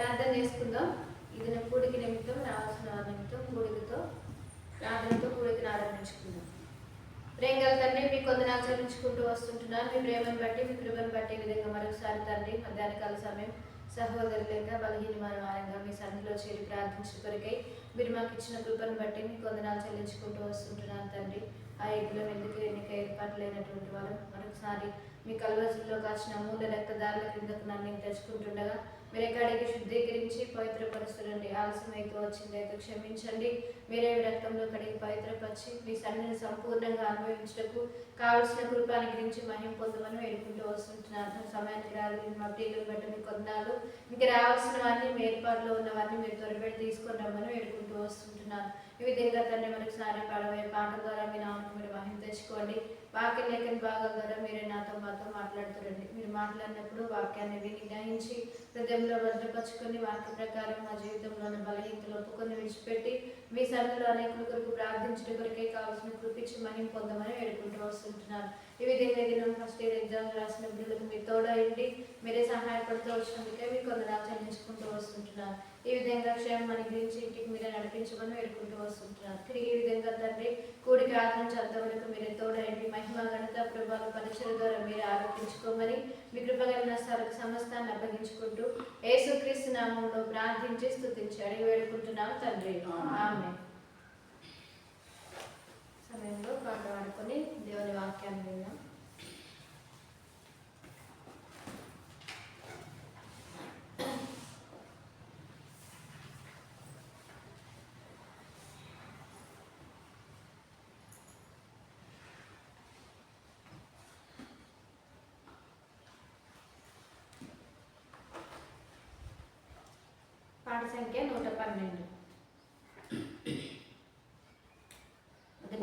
ప్రార్థన చేసుకుందాం. ఇది నా కూడికి నిమిత్తం రావాల్సిన నిమిత్తం కూడికతో ప్రార్థనతో కూడికను ఆరంభించుకుందాం. ప్రేమగల తండ్రి, మీ కొందనాలు చెల్లించుకుంటూ వస్తుంటున్నాను. మీ ప్రేమను బట్టి, మీ కృపను బట్టి ఈ విధంగా మరొకసారి తండ్రి మధ్యాహ్నకాల సమయం సహోదరులుగా బలహీనమైన వారంగా మీ సన్నిధిలో చేరి ప్రార్థించిన కొరకై మీరు మాకు ఇచ్చిన కృపను బట్టి మీ కొందనాలు చెల్లించుకుంటూ వస్తుంటున్నాను తండ్రి. ఆ ఎగ్గులో ఎందుకు ఎన్నిక ఏర్పాట్లైనటువంటి వారు మరొకసారి మీ కల్వసుల్లో కాసిన మూల రక్తదారుల క్రిందకు నన్ను తెచ్చుకుంటుండగా మీరే కాడికి శుద్ధీకరించి పవిత్రపరుస్తుండండి. ఆలస్యం అయితే వచ్చింది అయితే క్షమించండి. మీరే రక్తంలో కడిగి పవిత్రపరిచి మీ సన్నిధిని సంపూర్ణంగా అనుభవించటకు కావలసిన కృపాన్ని గురించి మహిం పొందమని వేడుకుంటూ వస్తుంటున్నాను. సమయానికి రాదు మా టీలు బట్టి మీ కొన్నాళ్ళు మీకు రావాల్సినవన్నీ మీ ఏర్పాటులో ఉన్నవన్నీ మీరు త్వరపెట్టి తీసుకొని రమ్మని వేడుకుంటూ వస్తుంటున్నాను. ఈ విధంగా తండ్రి మరొకసారి పాడబోయే పాట ద్వారా మీ నామకు మీరు మహిమ తెచ్చుకోండి. వాక్య లేఖన భాగం ద్వారా మీరే మాతో మాట్లాడుతారండి. మీరు మాట్లాడినప్పుడు వాక్యాన్ని విని గ్రహించి హృదయంలో భద్రపరుచుకొని వాక్య ప్రకారం మా జీవితంలోని బలహీనతలు ఒప్పుకొని విడిచిపెట్టి మీ సన్నిధిలో అనేకుల కొరకు ప్రార్థించడం కొరకే కావాల్సిన కృపించి మహిమ పొందమని వేడుకుంటూ వస్తుంటున్నారు. ఈ విధంగా ఇది నేను ఫస్ట్ ఇయర్ ఎగ్జామ్ రాసిన బిడ్డలకు మీరు తోడయండి. మీరే సహాయపడుతూ వచ్చినందుకే మీకు కొందరు చెల్లించుకుంటూ వస్తుంటున్నారు. ఈ విధంగా క్షేమాన్ని గురించి ఇంటికి మీరే నడిపించమని వేడుకుంటూ వస్తుంటున్నారు. తిరిగి ఈ విధంగా తండ్రి కూడికి ఆదరించేంత వరకు మీరే తోడయండి. మహిమ ఘనత ప్రభావ పరిచయ ద్వారా మీరు ఆరోపించుకోమని మీ కృపగలిగిన సరకు సమస్తాన్ని అప్పగించుకుంటూ యేసుక్రీస్తు నామంలో ప్రార్థించి స్తుతించి అడిగి వేడుకుంటున్నాం తండ్రి. ఆమేన్. సమయంలో పాట పాడుకొని దేవుని వాక్యాన్ని విన్నాం. పాట సంఖ్య 112.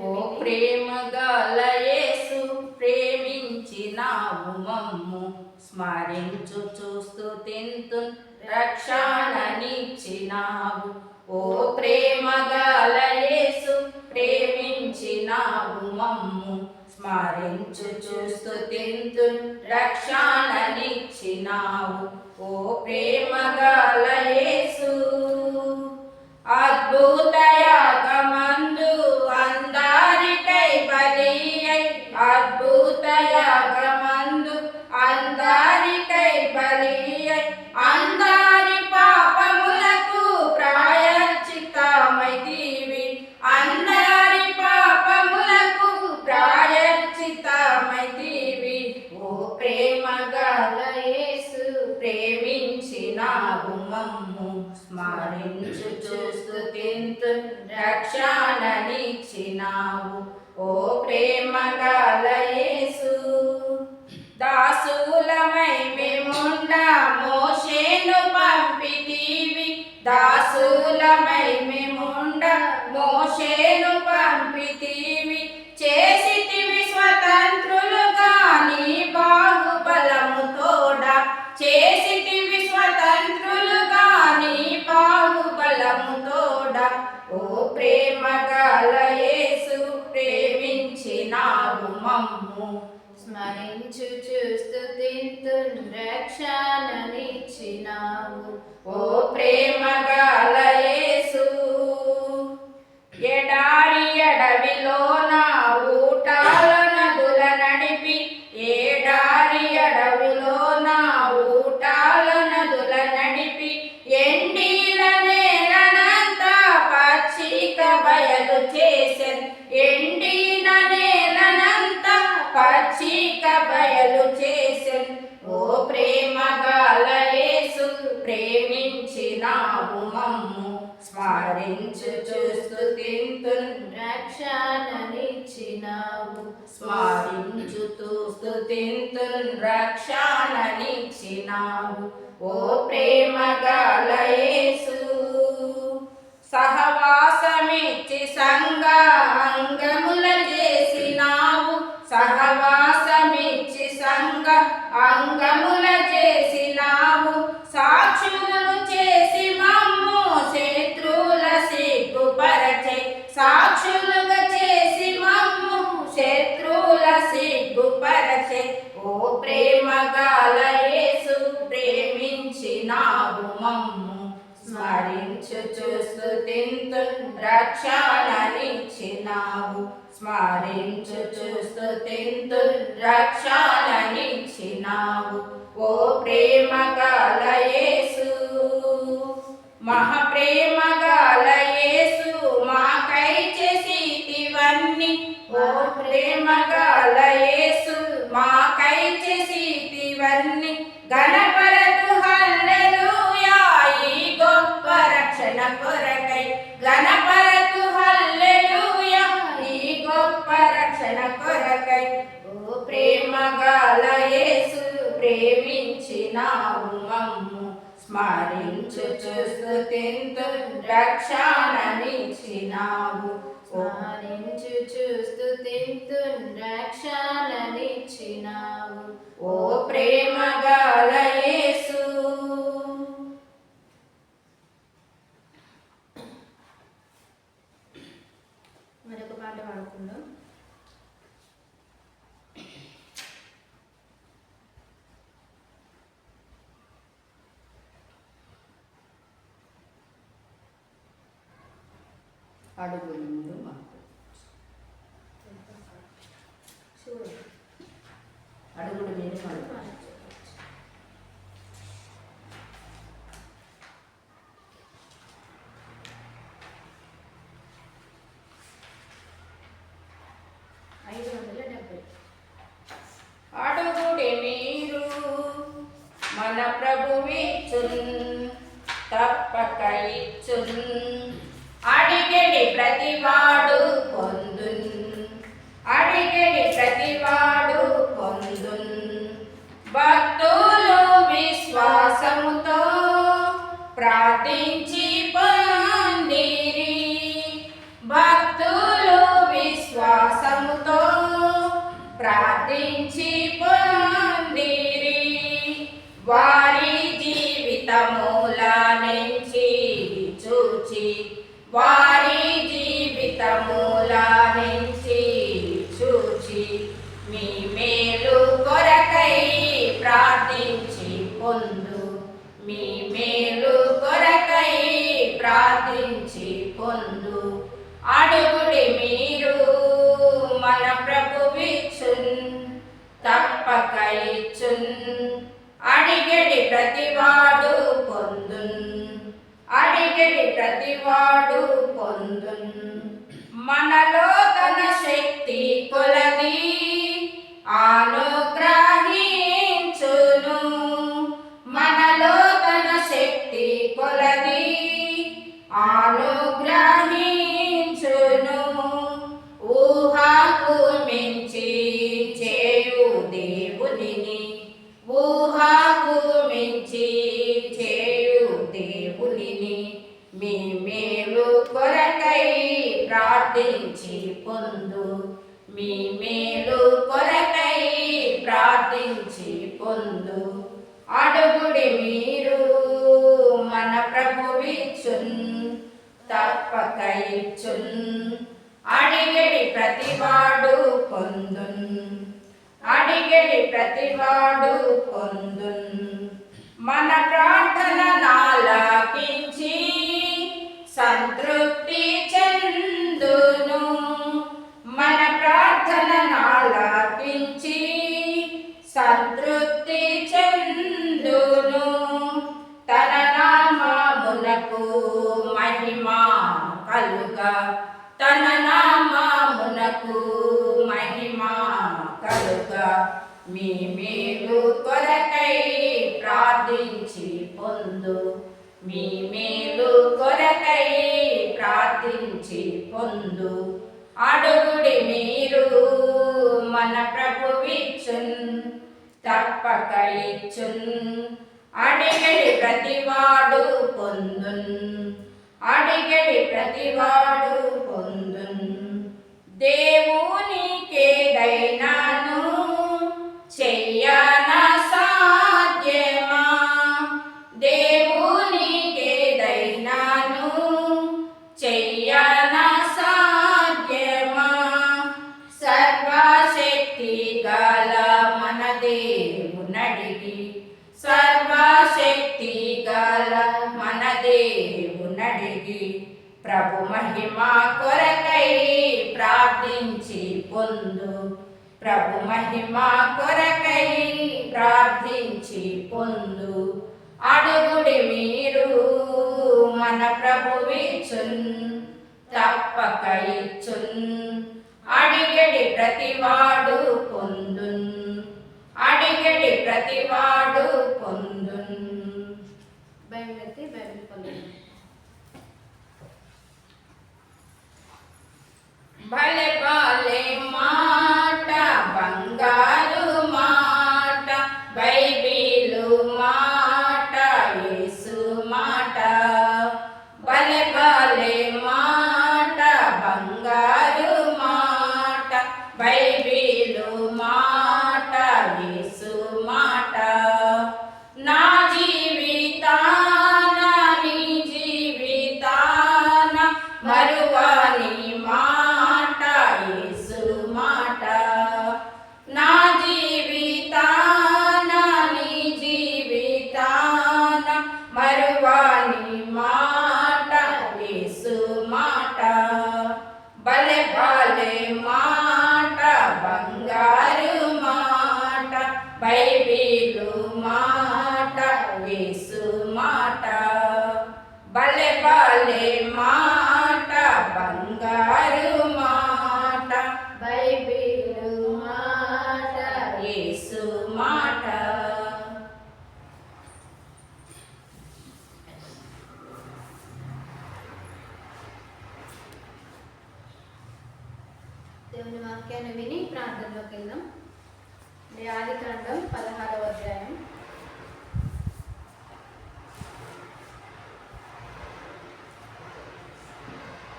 ఓ ప్రేమగల యేసు ప్రేమించినావు మమ్ము, స్మరించు చూస్తూ తింతు రక్షణనిచ్చినావు. ఓ ప్రేమగల యేసు ప్రేమించినావు మమ్ము, స్మరించు చూస్తూ తింతు రక్షణనిచ్చినావు. ఓ ప్రేమగల యేసు అద్భుత యాగమందు అందరికై బలి అయి, అద్భుత యాగమందు అందరికై బలి అయి, అందరి పాపములకు ప్రాయశ్చిత్తమైతివి, అందరి పాపములకు ప్రాయశ్చిత్తమైతివి. ఓ ప్రేమగల యేసు ప్రేమించినావు మమ్ము, స్మరించు చూస్తూ తింతు రక్షణనిచ్చినావు. ఓ ప్రేమగల యేసు దాసులమై మేముండ మోషేను పంపితివి, దాసులమై మేముండ మోషేను పంపితివి. చేసితివి స్వతంత్రులుగా నీ బాహుబలము తోడ, చేసితివి స్వతంత్రులుగా నీ బాహుబలము తోడ. ఓ ప్రేమగల యేసు ప్రేమించినావు మమ్ము, స్మరించు చూస్తూ తింతు రక్షణనిచ్చినావు. ఓ ప్రేమగల యేసు ఎడారి అడవిలో నా ఊటాల నదుల నడిపి, ఎడారి అడవిలో నా ఊటాల నదుల నడిపి, ఎండిన నేలనంతా పచ్చిక బయలు చేసెన్, ఎండిన నేలనంతా పచ్చిక బయలు చేసెన్. ఓ ప్రేమగల యేసు ప్రేమించినావు మమ్ము, స్మరించు చూస్తూ తింతు రక్షణనిచ్చినావు. స్మరించు చూస్తూ తింతు రక్షణనిచ్చినావు. ఓ ప్రేమగల యేసు సహవాసమిచ్చి సంగ అంగముల చేసినావు, సహవాసమిచ్చి సంగ అంగముల చేసినావు. సాక్షులు చేసి మమ్ము శత్రువుల సిగ్గుపరచే, సాక్షులుగా చేసి మమ్ము శత్రువుల సిగ్గుపరచే. ఓ ప్రేమగల యేసు ప్రేమించినావు మమ్ము, స్మరించుచు స్తుతింతున్ రక్షణనిచ్చినావు స్మరించుచు స్తుతింతున్ రక్షణనిచ్చినావు ఓ ప్రేమ గల యేసు మహాప్రేమ గల యేసు మాకై చేసితివన్నీ ఓ ప్రేమ గల యేసు మాకై చేసితివన్నీ గణపరతు హల్లెలూయా ఈ గొప్ప రక్షణ కొరకై గణపరతు హల్లెలూయా ఈ గొప్ప రక్షణ కొరకై ఓ ప్రేమ గల యేసు ప్రేమించినావు మమ్ము స్మరించుచు స్తుతింతున్ రక్షణనిచ్చినావు స్మరించుచు స్తుతింతున్ రక్షణనిచ్చినావు ఓ ప్రేమ గల యేసు. మరొక పాట పాడుకుందాం. అడుగులు అడుగుడు నేను అడుగుడి మీరు మన ప్రభువిచ్చున్ తప్పక ఇచ్చున్ అడిగడి ప్రతివాడు పొందున్ అడిగడి ప్రతివాడు పొందున్ భక్తులు విశ్వాసముతో ప్రార్థించి పొందిరి భక్తులు విశ్వాసముతో ప్రార్థించి పొందిరి వారి జీవితముల నుంచి చూచి వారి జీవితముల నుంచి చూచి మీ మేలు కొరకై ప్రార్థించి పొందు మీ మేలు కొరకై ప్రార్థించి పొందు అడుగుడి మీరు మన ప్రభువిచ్చున్ తప్పక ఇచ్చున్ అడిగడి ప్రతివాడు పొందున్ అడిగడి ప్రతివాడు పొందున్ మనలో తన శక్తి కొలది అనుగ్రహించును మనలో తన శక్తి కొలది అనుగ్రహించును ఊహకు మించి చేయు దేవునిని ఊహకు మించి చేయు దేవునిని మీ మేలు కొరకై ప్రార్థించి పొందు మీ మేలు కొరకై ప్రార్థించి పొందు అడుగుడి మీరు మన ప్రభువిచ్చున్ తప్పక ఇచ్చున్ అడిగడి ప్రతివాడు పొందున్ అడిగడి ప్రతివాడు పొందున్ మన ప్రార్థన నాలకించి సంతృప్తి చెందును మన ప్రార్థన నాలకించి సంతృప్తి చెందును తన నామమునకు మహిమ కలుగా తన నామమునకు మహిమ కలుగా మీ మేలు కొరకై ప్రార్థించి పొందు మీ మేలు కొరకై ప్రార్థించి పొందు అడుగుడి మీరు మన ప్రభువిచ్చున్ తప్పక ఇచ్చున్ అడిగడి ప్రతివాడు పొందున్ అడిగడి ప్రతివాడు పొందున్ దేవునికేదైనాను చెయ్యన సాధ్యమా దేవునికేదైనాను చెయ్యన సాధ్యమా సర్వశక్తి గల మన దేవునడిగి సర్వశక్తి గల మన దేవునడిగి ప్రభు మహిమ కొరకై ప్రార్థించి పొందు. ప్రభు మహిమ కొరకై ప్రార్థించి పొందు. అడుగుడి మీరు మన ప్రభువిచ్చున్, తప్పక ఇచ్చున్. అడిగడి ప్రతివాడు పొందున్, అడిగడి ప్రతివాడు పొందున్. బైబిల్ ఎత్తి బైబిల్ పొందండి. భలే భలే మాట, బంగారు మాట, బైబిలు మాట, యేసు మాట. భలే భలే మాట, బంగారు మాట, బైబిలు మాట, యేసు మాట. నా జీవితాన నీ జీవితాన మరువని మాట, యేసు మాట. నా జీవితాన నీ జీవితాన మరువని మాట, యేసు మాట. భలే భలే మాట, బంగారు మాట, బైబిలు మాట, యేసు మాట. భలే భలే మాట, బంగారు మాట, బైబిలు మాట, యేసు మాట. దేవుని వాక్యాన్ని విని ప్రార్థనలోకి వెళ్దాం. ఆదికాండం 16వ అధ్యాయం.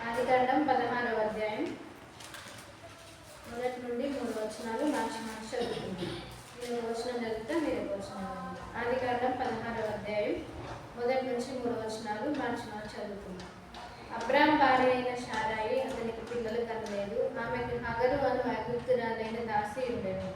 ఆదికాండం 16వ అధ్యాయం మొదటి నుండి 3 వచనాలు మార్చి చదువుకుందాం. నేను వచనం చదివితే మీరు వచనం. ఆదికాండం 16వ అధ్యాయం మొదటి నుంచి 3 వచనాలు మార్చి చదువుకుందాం. అబ్రాం భార్య అయిన శారాయి అతనికి పిల్లలు కనలేదు. ఆమెకు హగరు అను ఐగుప్తురాలైన దాసి ఉండేది.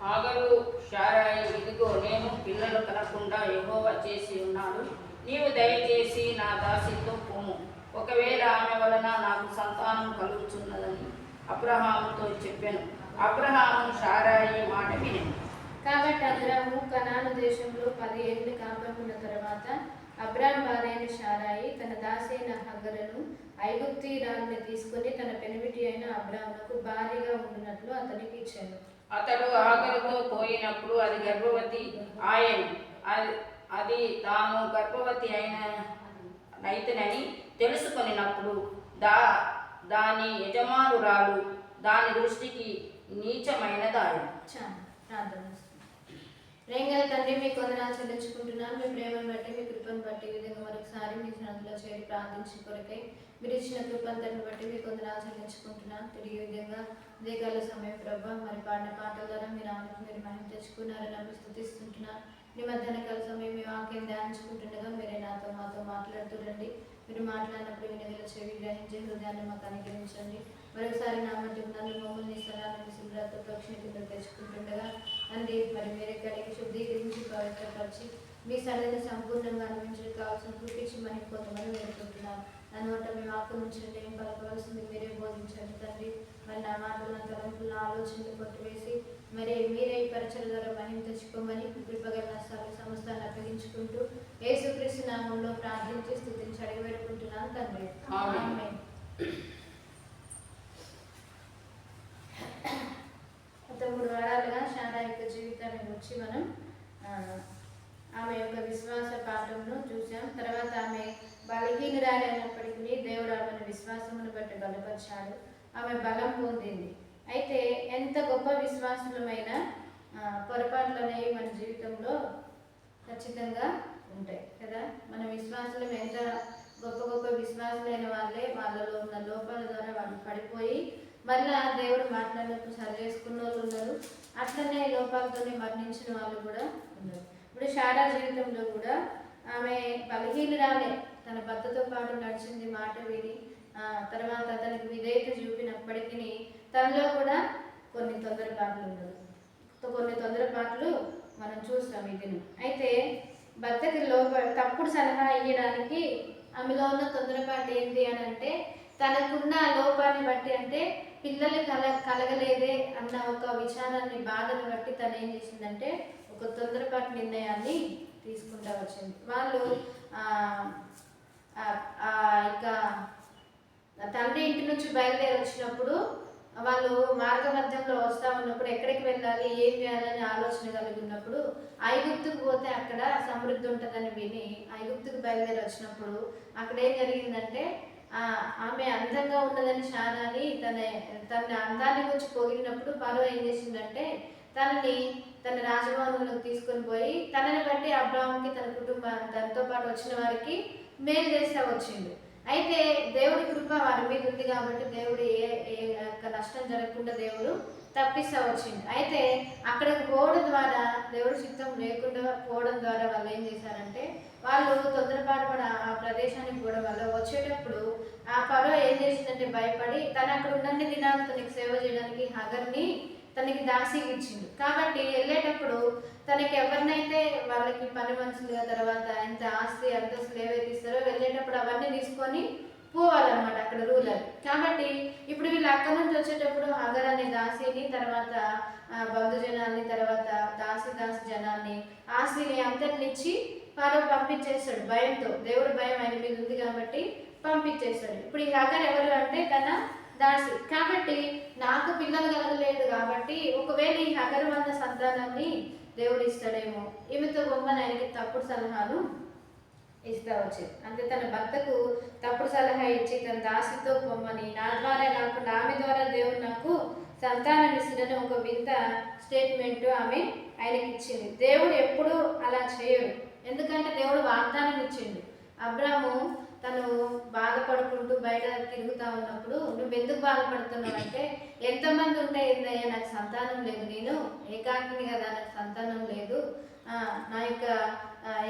హాగరు శారాయి, ఇదిగో నేను పిల్లలు కనకుండా యెహోవా చేసి ఉన్నాడు. నీవు దయచేసి నా దాసితో పోము, ఒకవేళ ఆమె వలన నాకు సంతానం కలుగుచున్నదని అబ్రహాముతో చెప్పాను. అబ్రహాము శారాయి మాట వినెను. కాబట్టి అబ్రాము కనాను దేశంలో 10 ఏళ్ళు కాపురమున్న తర్వాత అబ్రాం భార్య అయిన శారాయి తన దాసి అయిన హగరును ఐగుప్తీయురాలిని తీసుకొని తన పెనిమిటి అయిన అబ్రామునకు భార్యగా ఉండినట్లు అతనికి ఇచ్చాను. అతడు హాగరుతో పోయినప్పుడు అది గర్భవతి ఆయను. అది తాను గర్భవతి అయితేనని తెలుసుకొనినప్పుడు దాని యజమానురాలు దాని దృష్టికి నీచమైనదాయను. ప్రార్థన. ప్రేమగల తండ్రి, మీ కొందనాలు చెల్లించుకుంటున్నాను. మీ ప్రేమను బట్టి, మీ కృపను బట్టి ఈ విధంగా మరొకసారి మీ సన్నిధిలో చేరి ప్రార్థించి కొరకై మీరు ఇచ్చిన కృపంతను బట్టి మీ కొందనాలు చెల్లించుకుంటున్నాను. తిరిగి విధంగా ఉదయకాల సమయం ప్రభా మరి పాడిన పాటల ద్వారా మీరు ఆమెకు మీరు మహిమ తెచ్చుకున్నారని అవి స్తుతిస్తుంటున్నాను. మీ మధ్యాహ్న కాల సమయం మీ వాక్యం ధ్యానించుకుంటుండగా మీరే మాతో మాట్లాడుతుండండి. మీరు మాట్లాడినప్పుడు వినగల చెవి గ్రహించే హృదయాన్ని మాకు అనుగ్రహించండి. మరొకసారి నా మధ్య నన్ను మమ్మల్ని స్థలాన్ని శుభ్రత పక్షిని కింద తెచ్చుకుంటుండగా తండ్రి మరి మీరే కడిగి శుద్ధీకరించి పవిత్రపరిచి మీ సన్నిధిని సంపూర్ణంగా అనుభవించడానికి కావాల్సిన కృపించి మహిళ కొంతమంది వేడుకుంటున్నాను. నన్ను ఒకటి మీ వాక్కు నుంచి ఏం పలకవలసింది మీరే బోధించండి తండ్రి. మరి నా మాటలు, నా తలంపులు, ఆలోచనలు కొట్టివేసి మరి మీరే ఈ పరిచయం ద్వారా మహిమ తెచ్చుకోమని కృపగల సమస్తాన్ని అప్పగించుకుంటూ యేసుక్రీస్తు నామంలో ప్రార్థించి స్తుతించి అడిగి వేడుకుంటున్నాను తండ్రి. ఆమేన్. గత 3 వారాలుగా శారా యొక్క జీవితాన్ని గురించి మనం ఆమె యొక్క విశ్వాస పాఠంను చూసాం. తర్వాత ఆమె బలహీనురాలి అయినప్పటికీ దేవుడు ఆమెను విశ్వాసమును బట్టి బలపరిచాడు. ఆమె బలం పొందింది. అయితే ఎంత గొప్ప విశ్వాసులమైన పొరపాట్లు అనేవి మన జీవితంలో ఖచ్చితంగా ఉంటాయి కదా. మన విశ్వాసులు ఎంత గొప్ప గొప్ప విశ్వాసులైన వాళ్ళే వాళ్ళలో ఉన్న లోపాల ద్వారా వాళ్ళు పడిపోయి మళ్ళా దేవుడు మాట్లాడినప్పుడు సరి చేసుకున్న వాళ్ళు ఉన్నారు. అట్లనే లోపాలతోనే మరణించిన వాళ్ళు కూడా ఉన్నారు. ఇప్పుడు శారా జీవితంలో కూడా ఆమె బలహీనురాలే, తన భర్తతో పాటు నడిచింది, మాట విని తర్వాత అతనికి విధేయత చూపినప్పటికీ తనలో కూడా కొన్ని తొందరపాట్లు ఉన్నారు. కొన్ని తొందరపాట్లు మనం చూస్తాం ఈ దినం. అయితే భర్తకి తప్పుడు సలహా ఇవ్వడానికి ఆమెలో ఉన్న తొందరపాటు ఏంటి అని అంటే తనకున్న లోపాన్ని బట్టి, అంటే పిల్లలు కలగలేదే అన్న ఒక విచారాన్ని, బాధను బట్టి తను ఏం చేసిందంటే ఒక తొందరపాటు నిర్ణయాన్ని తీసుకుంటా వచ్చింది. వాళ్ళు ఇక తండ్రి ఇంటి నుంచి బయలుదేరి వచ్చినప్పుడు వాళ్ళు మార్గ మధ్యంలో వస్తూ ఉన్నప్పుడు ఎక్కడికి వెళ్ళాలి, ఏం చేయాలని ఆలోచన కలిగి ఉన్నప్పుడు ఐగుప్తుకు పోతే అక్కడ సమృద్ధి ఉంటుందని విని ఐగుప్తుకు బయలుదేరి వచ్చినప్పుడు అక్కడ ఏం జరిగిందంటే ఆమె అందంగా ఉన్నదని శారాని తన అందాన్ని గురించి పొగిడినప్పుడు ఫరో ఏం చేసిందంటే తన రాజభవనంలోకి తీసుకొని పోయి తనని బట్టి అబ్రాహాంకి, తన కుటుంబం, తనతో పాటు వచ్చిన వారికి మేలు చేస్తూ వచ్చిండు. అయితే దేవుడి కృప వారి మీద ఉంది కాబట్టి దేవుడు ఏ నష్టం జరగకుండా దేవుడు తప్పిస్తూ వచ్చిండు. అయితే అక్కడికి పోవడం ద్వారా, దేవుడి చిత్తం లేకుండా పోవడం ద్వారా వాళ్ళు ఏం చేశారంటే వాళ్ళు తొందరపాటు పడి ఆ ప్రదేశానికి పోవడం వల్ల వచ్చేటప్పుడు ఆ ఫరో ఏం చేసిందంటే భయపడి తను అక్కడ ఉన్నన్ని దినాలు తనకి సేవ చేయడానికి హగర్ని తనకి దాసికి ఇచ్చింది. కాబట్టి వెళ్ళేటప్పుడు తనకి ఎవరినైతే వాళ్ళకి పని మనుషులుగా, తర్వాత ఎంత ఆస్తి అంతస్తులు ఏవైతే ఇస్తారో వెళ్ళేటప్పుడు అవన్నీ తీసుకొని పోవాలన్నమాట అక్కడ రూల్ అది. కాబట్టి ఇప్పుడు వీళ్ళు అక్కడ నుంచి వచ్చేటప్పుడు హగర్ అనే దాసిని, తర్వాత బంధుజనాన్ని, తర్వాత దాసి జనాన్ని, ఆస్తిని అంతటిని ఇచ్చి ఫరో పంపించేస్తాడు భయంతో. దేవుడు భయం ఆయన మీద ఉంది కాబట్టి పంపించేస్తాడు. ఇప్పుడు ఈ హగర్ ఎవరు అంటే తన దాసి. కాబట్టి నాకు పిల్లలు కలగలేదు కాబట్టి ఒకవేళ ఈ హగరు వల్ల సంతానాన్ని దేవుడు ఇస్తాడేమో, ఈమెతో బొమ్మని ఆయనకి తప్పుడు సలహాలు ఇస్తా వచ్చేది. అంటే తన భర్తకు తప్పుడు సలహా ఇచ్చి తన దాసితో బొమ్మని నా ద్వారా కాకుండా ఆమె ద్వారా దేవుడు నాకు సంతానం ఇస్తుందని ఒక వింత స్టేట్మెంట్ ఆమె ఆయనకి ఇచ్చింది. దేవుడు ఎప్పుడు అలా చేయడు, ఎందుకంటే దేవుడు వాగ్దానం ఇచ్చిండు. అబ్రాము తను బాధపడుకుంటూ బయట తిరుగుతూ ఉన్నప్పుడు నువ్వు ఎందుకు బాధపడుతున్నావు అంటే ఎంతమంది ఉంటే ఏందయ్యా, నాకు సంతానం లేదు, నేను ఏకాకిని కదా, నాకు సంతానం లేదు, నా యొక్క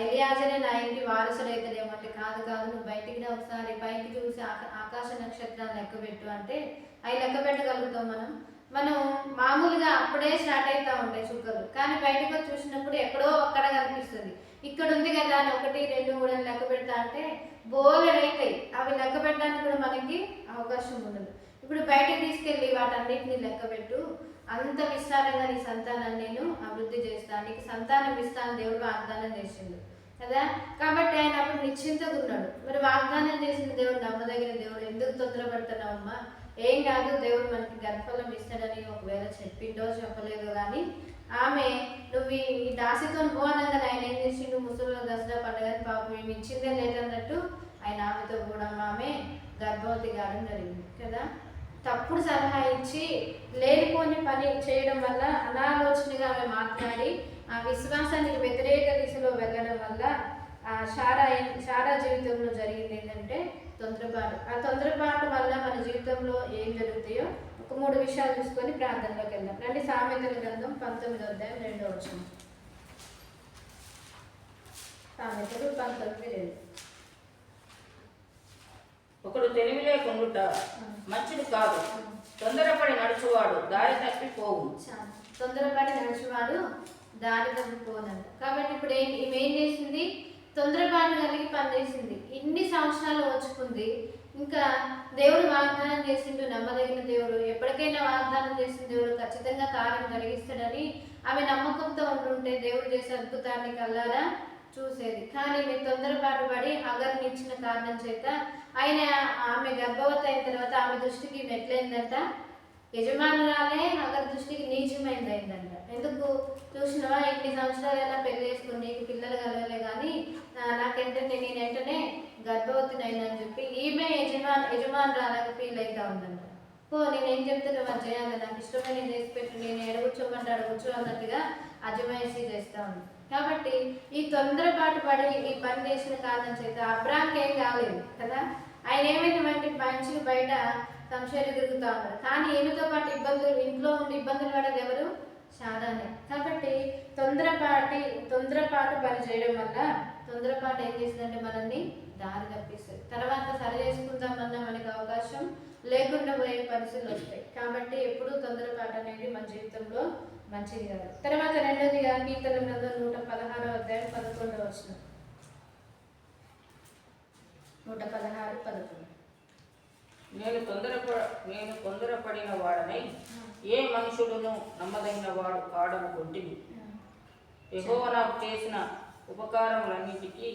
ఎలియాజరే నా ఇంటి వారసుడు అవుతాడేమో అంటే కాదు, నువ్వు బయటికి ఒకసారి పైకి చూసి ఆకాశ నక్షత్రాలు లెక్కబెట్టు అంటే అవి లెక్క పెట్టగలుగుతాం మనం మామూలుగా అప్పుడే స్టార్ట్ అవుతూ ఉంటాయి చుక్కలు, కానీ బయటకు వచ్చి చూసినప్పుడు ఎక్కడో అక్కడ కనిపిస్తుంది. ఇక్కడ ఉంది కదా అని 1, 2, 3 అని లెక్క పెడతా అంటే బోలెడు అవుతాయి. అవి లెక్క పెట్టడానికి కూడా మనకి అవకాశం ఉండదు. ఇప్పుడు బయటకు తీసుకెళ్ళి వాటన్నిటిని లెక్క పెట్టు, అంత విస్తారంగా నీ సంతానాన్ని నేను అభివృద్ధి చేస్తాను, నీకు సంతానం ఇస్తాను దేవుడు వాగ్దానం చేసిండు కదా. కాబట్టి ఆయన అప్పుడు నిశ్చింతగా ఉన్నాడు. మరి వాగ్దానం చేసిన దేవుడు నమ్మదగిన దేవుడు, ఎందుకు తొందరపడుతున్నావమ్మా, ఏం కాదు దేవుడు మనకి గర్భఫలం ఇస్తాడని ఒకవేళ చెప్పిండో చెప్పలేదో కానీ ఆమె నువ్వు ఈ దాసితో పోనంగా ఆయన ఏం చేసిండు, ముసలిలో దసరా పండుగని పాపం మేము ఇచ్చిందే లేదన్నట్టు ఆయన ఆమెతో కూడా ఆమె గర్భవతి కావడం జరిగింది కదా. తప్పుడు సలహా ఇచ్చి లేనిపోని పని చేయడం వల్ల, అనాలోచనగా ఆమె మాట్లాడి ఆ విశ్వాసానికి వ్యతిరేక దిశలో వెళ్ళడం వల్ల శారా జీవితంలో జరిగింది ఏంటంటే తొందరపాటు. ఆ తొందరపాటు వల్ల మన జీవితంలో ఏం జరుగుతాయో ఒక 3 విషయాలు చూసుకొని ప్రార్థనలోకి వెళ్దాం. రండి, సామెతల గ్రంథం 19వ అధ్యాయం 2వ వచనం. సామెతలు 19:2. ఒకడు తెలివి లేకుండుట మంచిది కాదు, తొందరపడి నడుచువాడు దారి తప్పిపోవు. తొందరపడి నడుచువాడు దారి తప్పిపోనంట. కాబట్టి ఇప్పుడు ఈమె ఏం చేసింది, తొందరపాటు కలిగి పనిచేసింది. ఇన్ని సంవత్సరాలు వచ్చుకుంది, ఇంకా దేవుడు వాగ్దానం చేసిండు, నమ్మదగిన దేవుడు, ఎప్పటికైనా వాగ్దానం చేసిన దేవుడు ఖచ్చితంగా కార్యం జరిగిస్తాడని ఆమె నమ్మకంతో ఉంటుంటే దేవుడు చేసే అద్భుతాన్ని కల్లారా చూసేది. కానీ మీరు తొందరపాటు పడి హగర్ని ఇచ్చిన కారణం చేత ఆమె గర్భవతి అయిన తర్వాత ఆమె దృష్టికి ఎట్లయిందంట, యజమానురాలే హగర్ దృష్టికి నీచమైందయిందంట. ఎందుకు చూసినవా, ఇన్ని సంవత్సరాలైనా పెళ్లి చేసుకుని నీకు పిల్లలు కలగలే కానీ నాకేంటంటే నేను వెంటనే గర్భవతిని అయినని చెప్పి ఈమె యజమానురాలకు ఫీల్ అవుతా ఉందంట. నేనేం చెప్తున్నా మరి చేయాలి, నాకు ఇష్టమైన చేసి పెట్టి నేను ఎడగొచ్చోమంటే అడగొచ్చు అన్నట్టుగా అజమాయిషీ చేస్తూ ఉంది. కాబట్టి ఈ తొందరపాటు పడి ఈ పని చేసిన కారణం చేత అబ్రాహాంకి ఏం కాలేదు కదా. ఆయన ఏమైనా మంచిగా బయట సంశయాలు తిరుగుతూ ఉన్నారు, కానీ ఏమితో పాటు ఇంట్లో ఉండి ఇబ్బందులు పడేది ఎవరు, శారానే. కాబట్టి తొందరపాటు పని చేయడం వల్ల తొందరపాటు ఏం చేస్తుందంటే మనల్ని దారి తప్పిస్తుంది. తర్వాత సరి చేసుకుందామన్నా మనకి అవకాశం లేకుండా పోయే పరిస్థితులు వస్తాయి. కాబట్టి ఎప్పుడూ తొందరపాటు అనేది మన జీవితంలో మంచిది కాదు. తర్వాత రెండోదిగా కీర్తనల గ్రంథం 116వ అధ్యాయం 11వ వచనం. 116:11. నేను తొందరపడిన వాడనై ఏ మనుషుడును నమ్మదగిన వాడు కాడనుకుంటుని. యెహోవా నాకు చేసిన ఉపకారములన్నిటికీ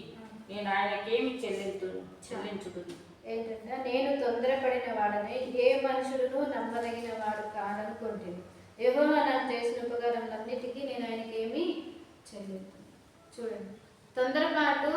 నేను ఆయనకేమి చెల్లించుతుంది. ఏంటంటే నేను తొందరపడిన వాడనై ఏ మనుషులను నమ్మదగిన వాడు కాడనుకుంటుంది. యెహోవా నాకు చేసిన ఉపకారములన్నిటికీ నేను ఆయనకేమి చెల్లించు. చూడండి, తొందరపాటు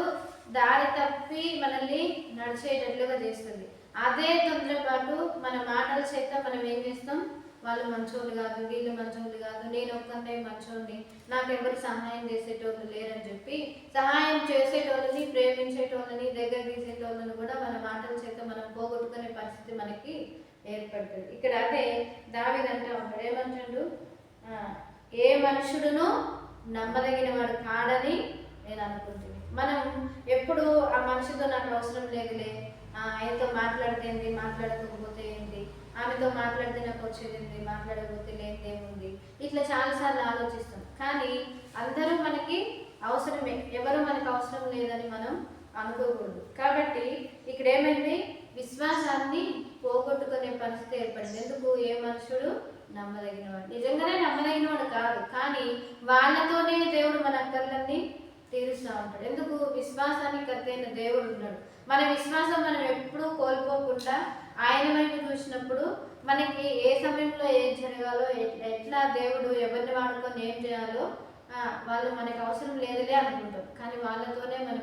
దారి తప్పి మనల్ని నడిచేటట్లుగా చేస్తుంది. అదే తొందరపాటు మన మాటల చేత మనం ఏం చేస్తాం, వాళ్ళు మంచోళ్ళు కాదు, వీళ్ళు మంచోళ్ళు కాదు, నేను ఒక్కనే మంచోడిని, నాకు ఎవరు సహాయం చేసేటోళ్ళు లేరని చెప్పి సహాయం చేసేటోళ్ళని, ప్రేమించేటోళ్ళని, దగ్గర తీసేటోళ్ళని కూడా మన మాటల చేత మనం పోగొట్టుకునే పరిస్థితి మనకి ఏర్పడుతుంది. ఇక్కడ అదే దావీదు అంటా ఉంటాడు, ఏమంటాడు, ఏ మనుషుడును నమ్మదగిన వాడు కాడని నేను అనుకుంటుంది. మనం ఎప్పుడు ఆ మనిషితో నాకు అవసరం లేదులే, ఆయనతో మాట్లాడితే ఏంటి, మాట్లాడకపోతే ఏంటి, ఆమెతో మాట్లాడితే నాకు వచ్చేది ఏంటి, మాట్లాడకపోతే లేదేముంది, ఇట్లా చాలాసార్లు ఆలోచిస్తాం. కానీ అందరూ మనకి అవసరమే, ఎవరు మనకు అవసరం లేదని మనం అనుకోకూడదు. కాబట్టి ఇక్కడ ఏమైంది, విశ్వాసాన్ని పోగొట్టుకునే పరిస్థితి ఏర్పడింది. ఎందుకు, ఏ మనుషుడు నమ్మదగినవాడు, నిజంగానే నమ్మదగినవాడు కాదు, కానీ వాళ్ళతోనే దేవుడు మన అక్కర్లన్నీ తీరుస్తూ ఉంటాడు. ఎందుకు, విశ్వాసానికి కర్తైన దేవుడు ఉన్నాడు. మన విశ్వాసం మనం ఎప్పుడూ కోల్పోకుండా ఆయన వైపు చూసినప్పుడు మనకి ఏ సమయంలో ఏం జరగాలో, ఎట్లా దేవుడు ఎవరిని వాడుకొని ఏం చేయాలో వాళ్ళు మనకు అవసరం లేదులే అనుకుంటాం. కానీ వాళ్ళతోనే మనం